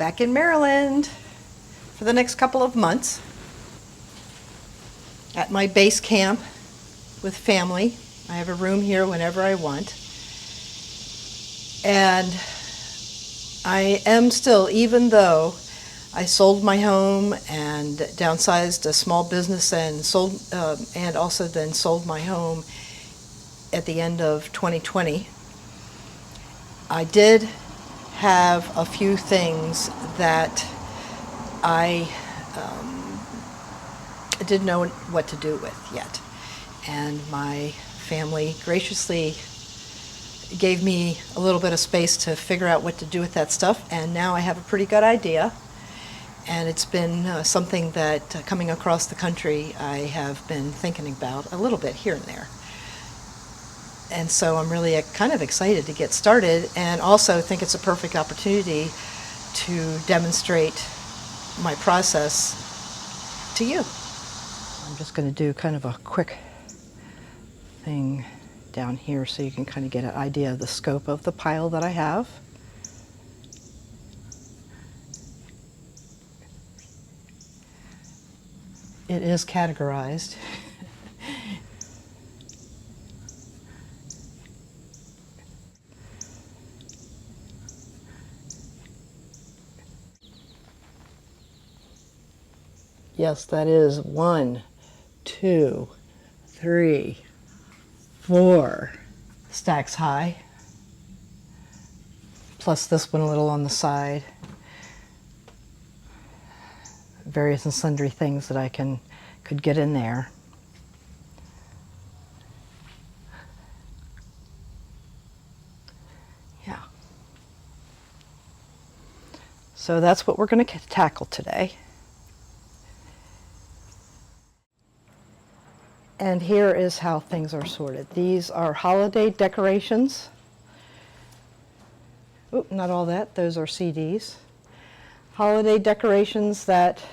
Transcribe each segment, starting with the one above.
back in Maryland for the next couple of months at my base camp with family. I have a room here whenever I want. And I am still, even though I sold my home and downsized a small business and also then sold my home at the end of 2020, I did have a few things that I didn't know what to do with yet. And my family graciously gave me a little bit of space to figure out what to do with that stuff, and now I have a pretty good idea. And it's been something that, coming across the country, I have been thinking about a little bit here and there. And so I'm really kind of excited to get started, and also think it's a perfect opportunity to demonstrate my process to you. I'm just going to do kind of a quick thing down here so you can kind of get an idea of the scope of the pile that I have. It is categorized. Yes, that is 1, 2, 3, 4 stacks high, plus this one a little on the side. Various and sundry things that I could get in there. Yeah. So that's what we're going to tackle today. And here is how things are sorted. These are holiday decorations. Oop, not all that. Those are CDs. Holiday decorations that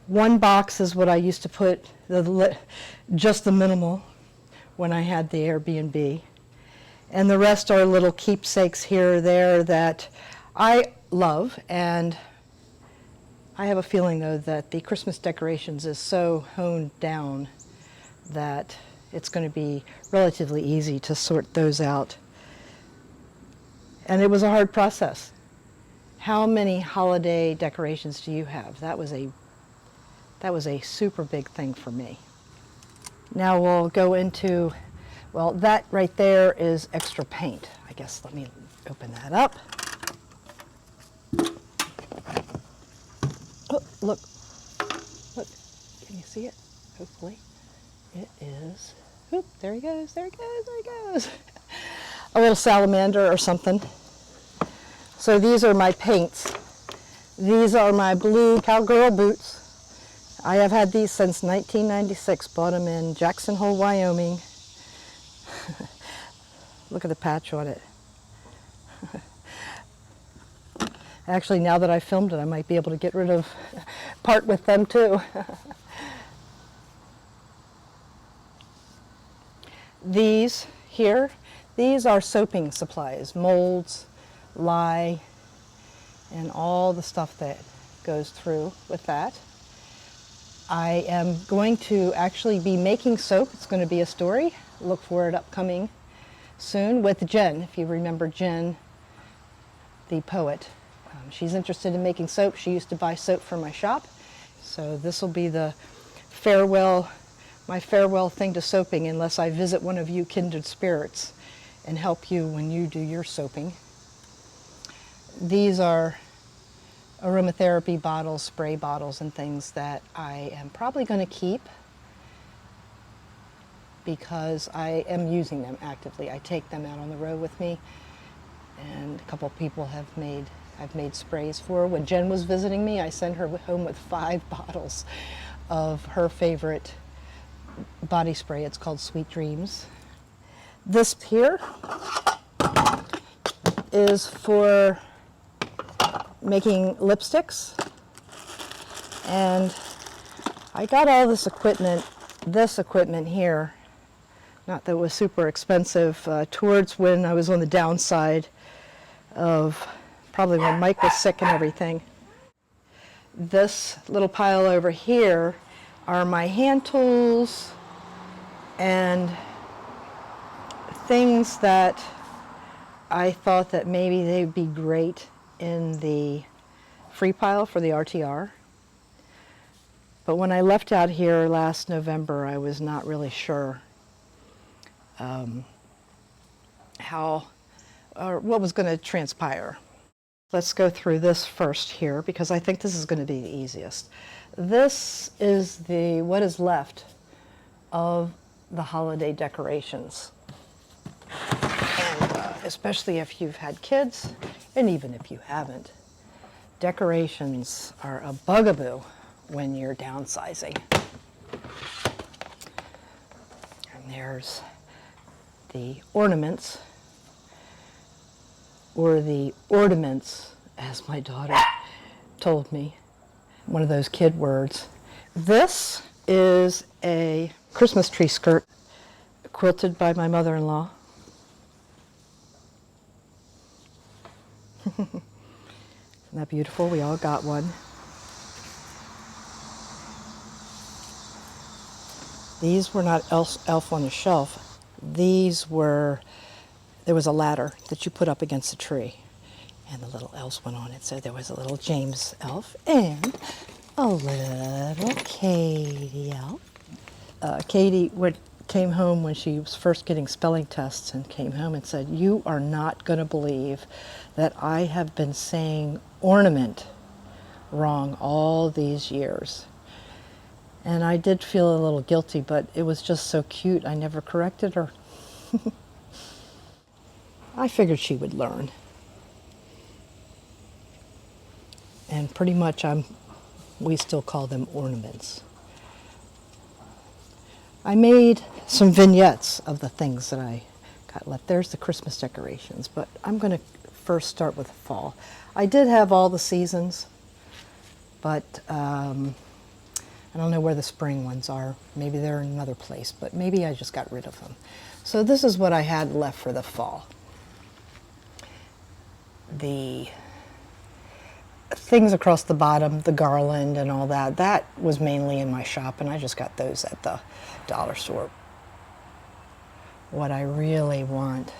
one box is what I used to put just the minimal when I had the Airbnb. And the rest are little keepsakes here or there that I love. And I have a feeling, though, that the Christmas decorations is so honed down that it's going to be relatively easy to sort those out. And it was a hard process. How many holiday decorations do you have? That was a super big thing for me. Now we'll go into, well, that right there is extra paint. I guess let me open that up. Oh, look, can you see it? Hopefully. It is, oop, there he goes, there he goes. A little salamander or something. So these are my paints. These are my blue cowgirl boots. I have had these since 1996, bought them in Jackson Hole, Wyoming. Look at the patch on it. Actually, now that I filmed it, I might be able to get rid of, part with them too. These here, these are soaping supplies, molds, lye, and all the stuff that goes through with that. I am going to actually be making soap. It's going to be a story. Look for it upcoming soon with Jen, if you remember Jen, the poet. She's interested in making soap. She used to buy soap from my shop. So this will be the my farewell thing to soaping, unless I visit one of you kindred spirits and help you when you do your soaping. These are aromatherapy bottles, spray bottles, and things that I am probably going to keep because I am using them actively. I take them out on the road with me, and a couple people I've made sprays for. When Jen was visiting me, I sent her home with 5 bottles of her favorite body spray. It's called Sweet Dreams. This here is for making lipsticks, and I got all this equipment here, not that it was super expensive, towards when I was on the downside of probably when Mike was sick and everything. This little pile over here are my hand tools and things that I thought that maybe they'd be great in the free pile for the RTR. But when I left out here last November, I was not really sure what was going to transpire. Let's go through this first here because I think this is going to be the easiest. This is what is left of the holiday decorations. And especially if you've had kids, and even if you haven't, decorations are a bugaboo when you're downsizing. And there's the ornaments, or the ornaments, as my daughter told me, one of those kid words. This is a Christmas tree skirt quilted by my mother-in-law. Isn't that beautiful? We all got one. These were not elf on the shelf. These were, there was a ladder that you put up against the tree, and the little elves went on it. So there was a little James elf and a little Katie elf. Katie came home when she was first getting spelling tests and came home and said, "You are not going to believe that I have been saying ornament wrong all these years." And I did feel a little guilty, but it was just so cute, I never corrected her. I figured she would learn. And pretty much we still call them ornaments. I made some vignettes of the things that I got left. There's the Christmas decorations, but I'm going to first start with fall. I did have all the seasons, but I don't know where the spring ones are. Maybe they're in another place, but maybe I just got rid of them. So this is what I had left for the fall. The things across the bottom, the garland and all that, that was mainly in my shop, and I just got those at the dollar store. What I really want,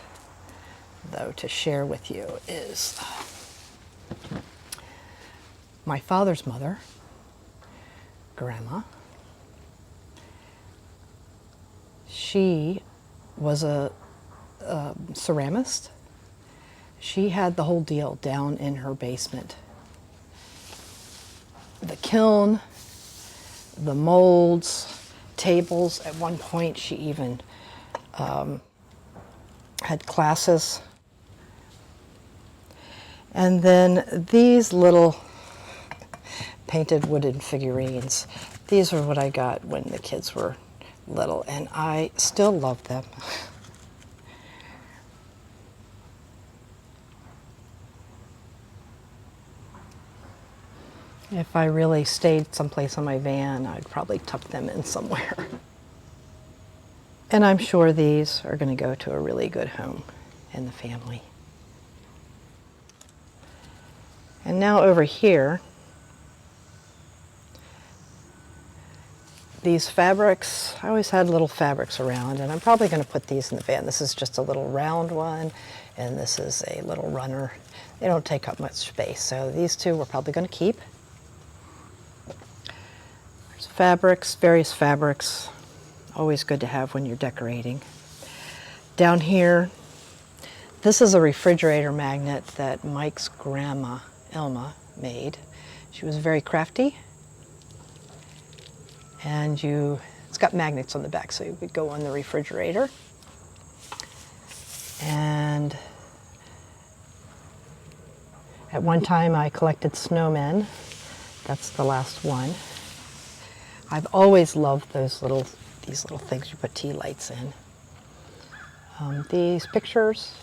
though, to share with you is my father's mother, Grandma. She was a ceramist. She had the whole deal down in her basement. The kiln, the molds, tables. At one point she even had classes. And then these little painted wooden figurines. These are what I got when the kids were little, and I still love them. If I really stayed someplace on my van, I'd probably tuck them in somewhere. And I'm sure these are going to go to a really good home in the family. And now over here, these fabrics, I always had little fabrics around, and I'm probably going to put these in the van. This is just a little round one, and this is a little runner. They don't take up much space, so these two we're probably going to keep. There's fabrics, various fabrics, always good to have when you're decorating. Down here, this is a refrigerator magnet that Mike's grandma, Elma, made. She was very crafty. And it's got magnets on the back, so you would go on the refrigerator. And at one time I collected snowmen. That's the last one. I've always loved these little things you put tea lights in. These pictures,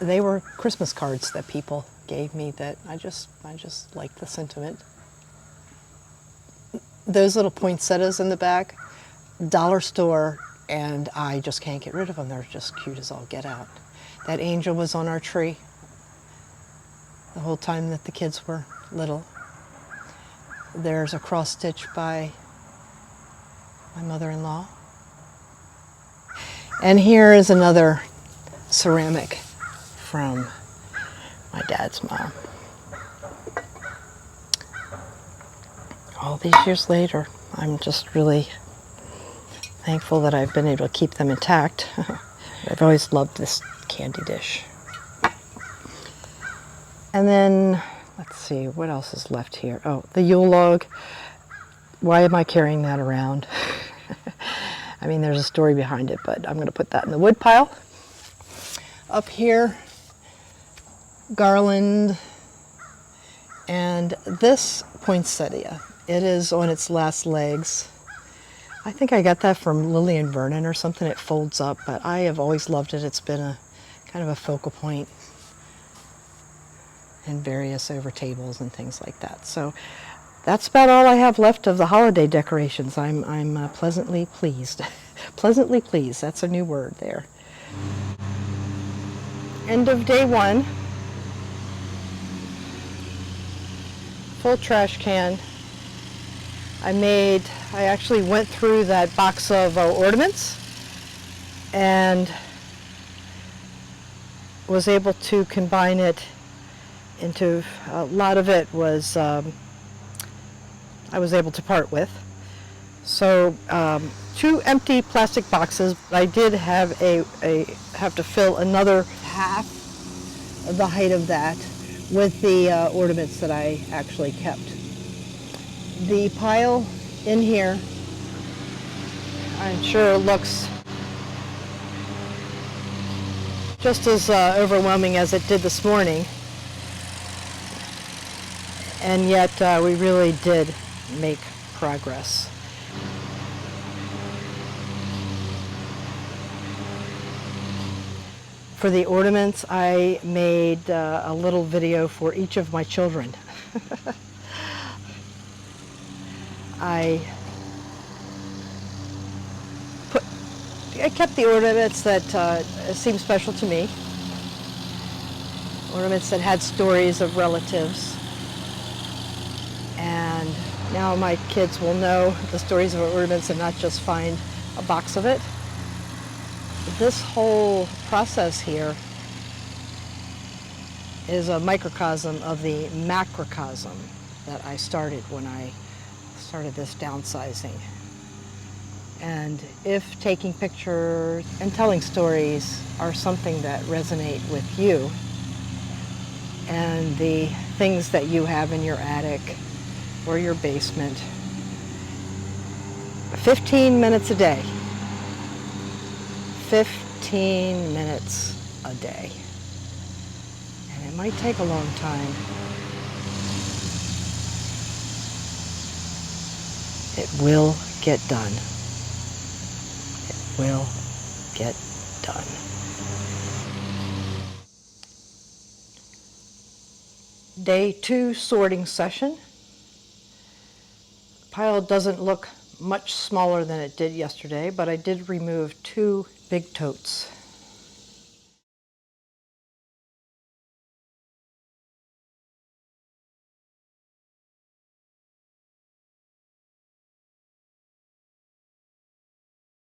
they were Christmas cards that people gave me that I just liked the sentiment. Those little poinsettias in the back, dollar store, and I just can't get rid of them. They're just cute as all get out. That angel was on our tree the whole time that the kids were little. There's a cross stitch by my mother-in-law. And here is another ceramic from my dad's mom. All these years later, I'm just really thankful that I've been able to keep them intact. I've always loved this candy dish. And then, let's see, what else is left here? Oh, the Yule log. Why am I carrying that around? I mean, there's a story behind it, but I'm going to put that in the wood pile. Up here, garland, and this poinsettia. It is on its last legs. I think I got that from Lillian Vernon or something. It folds up, but I have always loved it. It's been a kind of a focal point in various over tables and things like that. So that's about all I have left of the holiday decorations. I'm pleasantly pleased. Pleasantly pleased, that's a new word there. End of day one. Full trash can. I actually went through that box of ornaments and was able to combine it into, a lot of it was, I was able to part with. So 2 empty plastic boxes. I did have have to fill another half of the height of that with the ornaments that I actually kept. The pile in here, I'm sure looks just as overwhelming as it did this morning. And yet we really did make progress. For the ornaments, I made a little video for each of my children. I kept the ornaments that seemed special to me. Ornaments that had stories of relatives. And now my kids will know the stories of ornaments and not just find a box of it. This whole process here is a microcosm of the macrocosm that I started when I started this downsizing. And if taking pictures and telling stories are something that resonate with you, and the things that you have in your attic or your basement, 15 minutes a day. 15 minutes a day. And it might take a long time. It will get done. It will get done. Day 2 sorting session. The pile doesn't look much smaller than it did yesterday, but I did remove 2 big totes.